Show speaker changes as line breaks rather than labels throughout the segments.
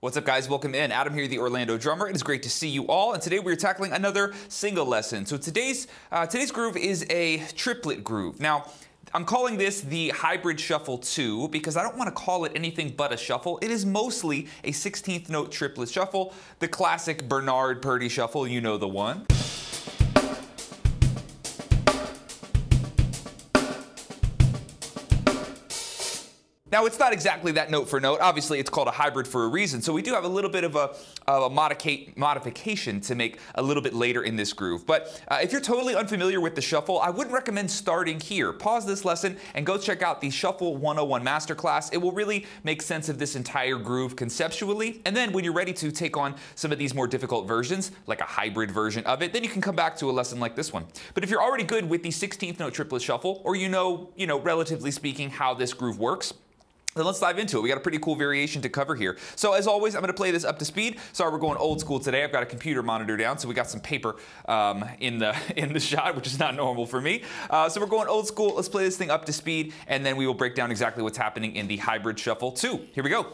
What's up, guys? Welcome in. Adam here, the Orlando drummer. It is great to see you all, and today we're tackling another single lesson. So today's groove is a triplet groove. Now, I'm calling this the Hybrid Shuffle 2 because I don't want to call it anything but a shuffle. It is mostly a 16th note triplet shuffle, the classic Bernard Purdie shuffle, you know the one. Now, it's not exactly that note for note. Obviously, it's called a hybrid for a reason. So we do have a little bit of a modification to make a little bit later in this groove. But if you're totally unfamiliar with the shuffle, I wouldn't recommend starting here. Pause this lesson and go check out the Shuffle 101 Masterclass. It will really make sense of this entire groove conceptually. And then when you're ready to take on some of these more difficult versions, like a hybrid version of it, then you can come back to a lesson like this one. But if you're already good with the 16th note triplet shuffle, or you know, relatively speaking, how this groove works, then let's dive into it. We got a pretty cool variation to cover here. So as always, I'm going to play this up to speed. Sorry, we're going old school today. I've got a computer monitor down, so we got some paper in the shot, which is not normal for me. So we're going old school. Let's play this thing up to speed, and then we will break down exactly what's happening in the Hybrid Shuffle 2. Here we go.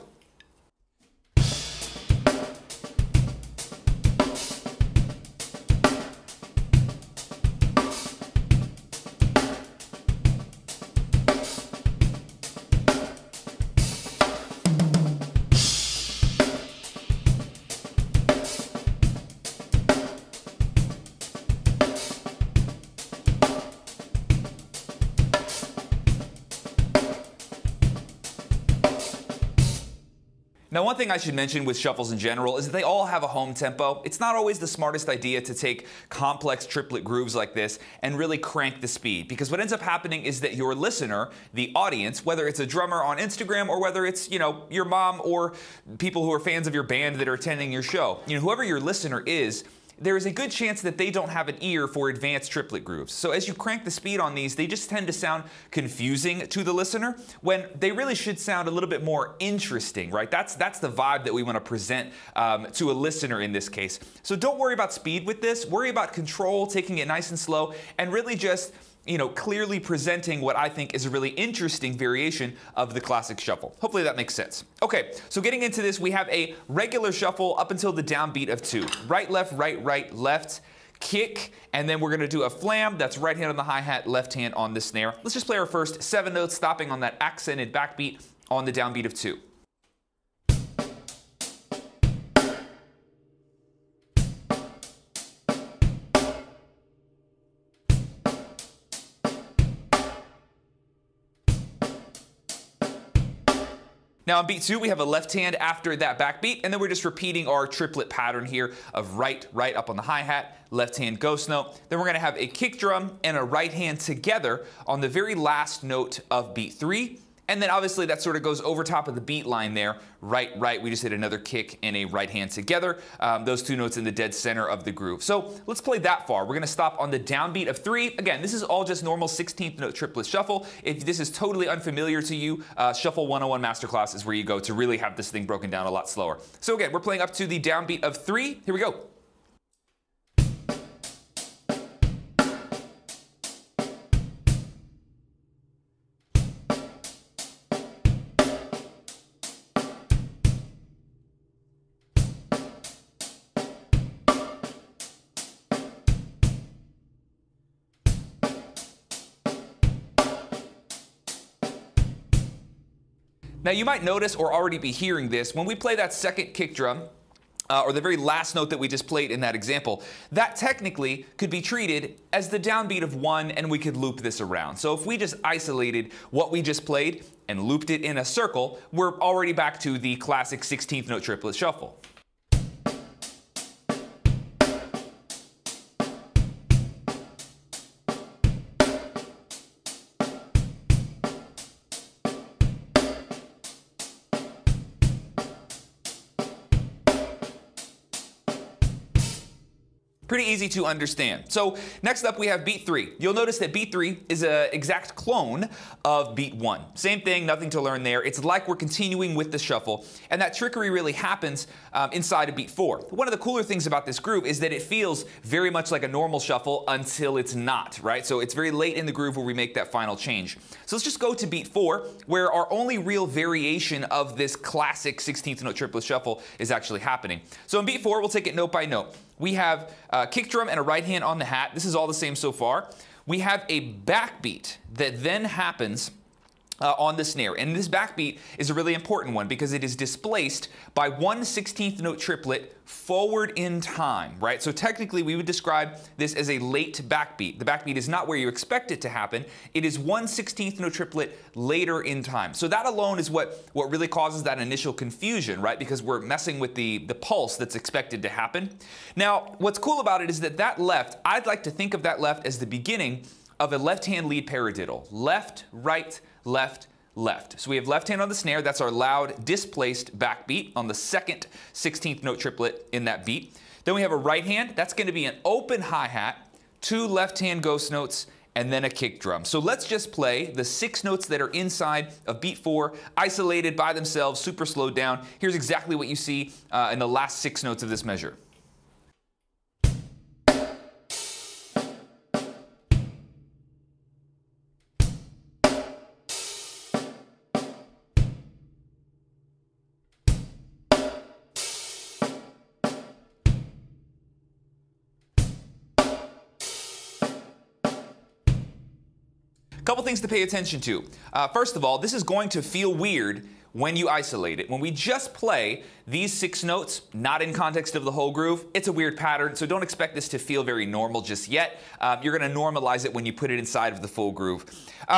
Now, one thing I should mention with shuffles in general is that they all have a home tempo. It's not always the smartest idea to take complex triplet grooves like this and really crank the speed, because what ends up happening is that your listener, the audience, whether it's a drummer on Instagram or whether it's, your mom or people who are fans of your band that are attending your show, whoever your listener is, there is a good chance that they don't have an ear for advanced triplet grooves. So as you crank the speed on these, they just tend to sound confusing to the listener when they really should sound a little bit more interesting, right? That's the vibe that we want to present to a listener in this case. So don't worry about speed with this. Worry about control, taking it nice and slow, and really just clearly presenting what I think is a really interesting variation of the classic shuffle. Hopefully that makes sense. Okay, so getting into this, we have a regular shuffle up until the downbeat of 2. Right, left, left, kick, and then we're going to do a flam. That's right hand on the hi-hat, left hand on the snare. Let's just play our first 7 notes, stopping on that accented backbeat on the downbeat of 2. Now on beat 2, we have a left hand after that backbeat, and then we're just repeating our triplet pattern here of right up on the hi-hat, left hand ghost note. Then we're going to have a kick drum and a right hand together on the very last note of beat 3. And then obviously that sort of goes over top of the beat line there. Right, we just hit another kick and a right hand together. Those 2 notes in the dead center of the groove. So let's play that far. We're going to stop on the downbeat of 3. Again, this is all just normal 16th note triplet shuffle. If this is totally unfamiliar to you, Shuffle 101 Masterclass is where you go to really have this thing broken down a lot slower. So again, we're playing up to the downbeat of 3. Here we go. Now you might notice or already be hearing this, when we play that second kick drum, or the very last note that we just played in that example, that technically could be treated as the downbeat of 1, and we could loop this around. So if we just isolated what we just played and looped it in a circle, we're already back to the classic 16th note triplet shuffle. Pretty easy to understand. So next up we have beat 3. You'll notice that beat 3 is an exact clone of beat 1. Same thing, nothing to learn there. It's like we're continuing with the shuffle, and that trickery really happens inside of beat 4. One of the cooler things about this groove is that it feels very much like a normal shuffle until it's not, right? So it's very late in the groove where we make that final change. So let's just go to beat 4, where our only real variation of this classic 16th note triplet shuffle is actually happening. So in beat 4, we'll take it note by note. We have a kick drum and a right hand on the hat. This is all the same so far. We have a backbeat that then happens on the snare. And this backbeat is a really important one because it is displaced by 1/16th note triplet forward in time, right? So technically we would describe this as a late backbeat. The backbeat is not where you expect it to happen. It is 1/16th note triplet later in time. So that alone is what really causes that initial confusion, right? Because we're messing with the pulse that's expected to happen. Now, what's cool about it is that left, I'd like to think of that left as the beginning of a left-hand lead paradiddle. Left, right, left, left. So we have left hand on the snare. That's our loud displaced backbeat on the second 16th note triplet in that beat. Then we have a right hand. That's going to be an open hi-hat, 2 left-hand ghost notes, and then a kick drum. So let's just play the 6 notes that are inside of beat 4, isolated by themselves, super slowed down. Here's exactly what you see in the last 6 notes of this measure. Couple things to pay attention to. First of all, this is going to feel weird when you isolate it. When we just play these 6 notes, not in context of the whole groove, it's a weird pattern, so don't expect this to feel very normal just yet. You're going to normalize it when you put it inside of the full groove.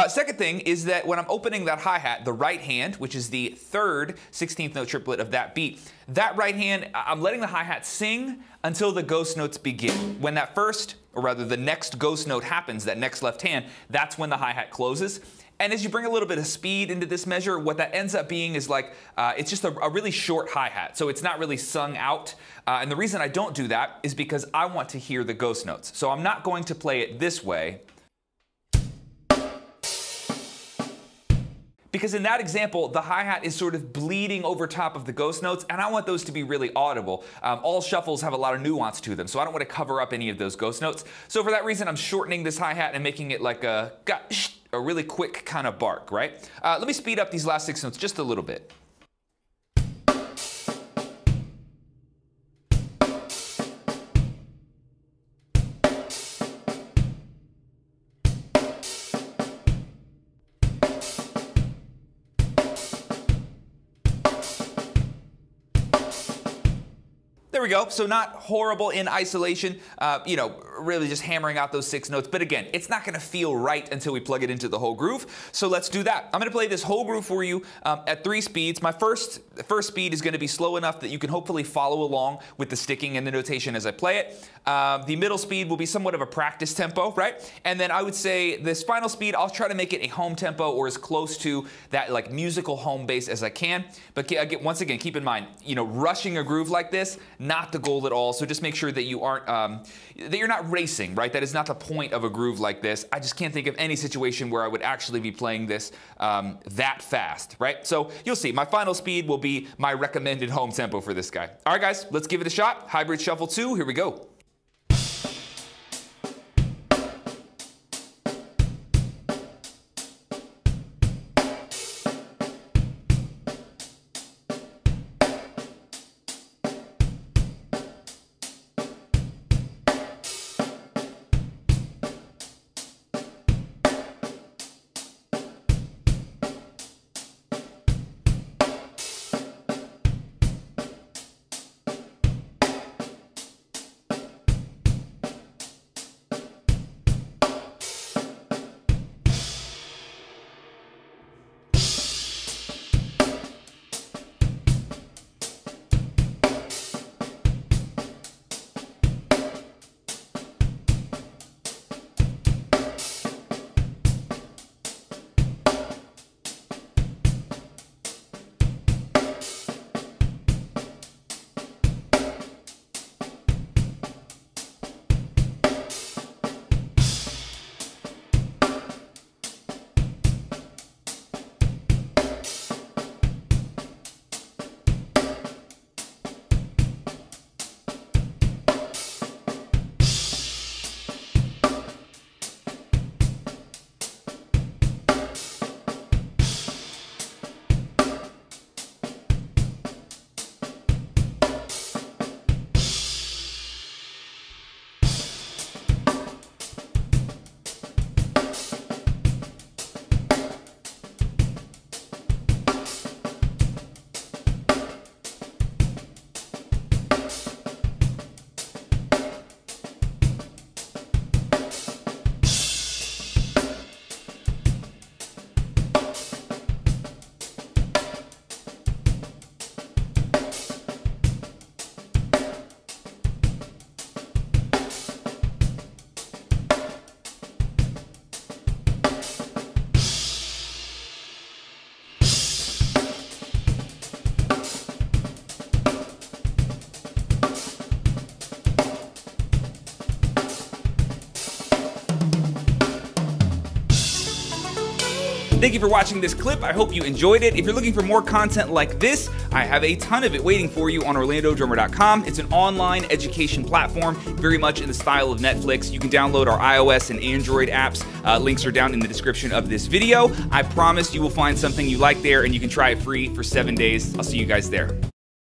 Second thing is that when I'm opening that hi-hat, the right hand, which is the third 16th note triplet of that beat, that right hand, I'm letting the hi-hat sing until the ghost notes begin. When that first, or rather the next ghost note happens, that next left hand, that's when the hi-hat closes. And as you bring a little bit of speed into this measure, what that ends up being is like, it's just a really short hi-hat, so it's not really sung out. And the reason I don't do that is because I want to hear the ghost notes. So I'm not going to play it this way, because in that example, the hi-hat is sort of bleeding over top of the ghost notes, and I want those to be really audible. All shuffles have a lot of nuance to them, so I don't want to cover up any of those ghost notes. So for that reason, I'm shortening this hi-hat and making it like a really quick kind of bark, right? Let me speed up these last 6 notes just a little bit. There we go. So not horrible in isolation, you know, really just hammering out those 6 notes. But again, it's not going to feel right until we plug it into the whole groove. So let's do that. I'm going to play this whole groove for you at 3 speeds. My first speed is going to be slow enough that you can hopefully follow along with the sticking and the notation as I play it. The middle speed will be somewhat of a practice tempo, right? And then I would say this final speed, I'll try to make it a home tempo or as close to that like musical home bass as I can. But once again, keep in mind, you know, rushing a groove like this, not the goal at all. So just make sure that you aren't, that you're not racing, right? That is not the point of a groove like this. I just can't think of any situation where I would actually be playing this that fast, right? So you'll see, my final speed will be my recommended home tempo for this guy. All right, guys, let's give it a shot. Hybrid Shuffle 2, here we go. Thank you for watching this clip. I hope you enjoyed it. If you're looking for more content like this, I have a ton of it waiting for you on OrlandoDrummer.com. It's an online education platform, very much in the style of Netflix. You can download our iOS and Android apps. Links are down in the description of this video. I promise you will find something you like there, and you can try it free for 7 days. I'll see you guys there.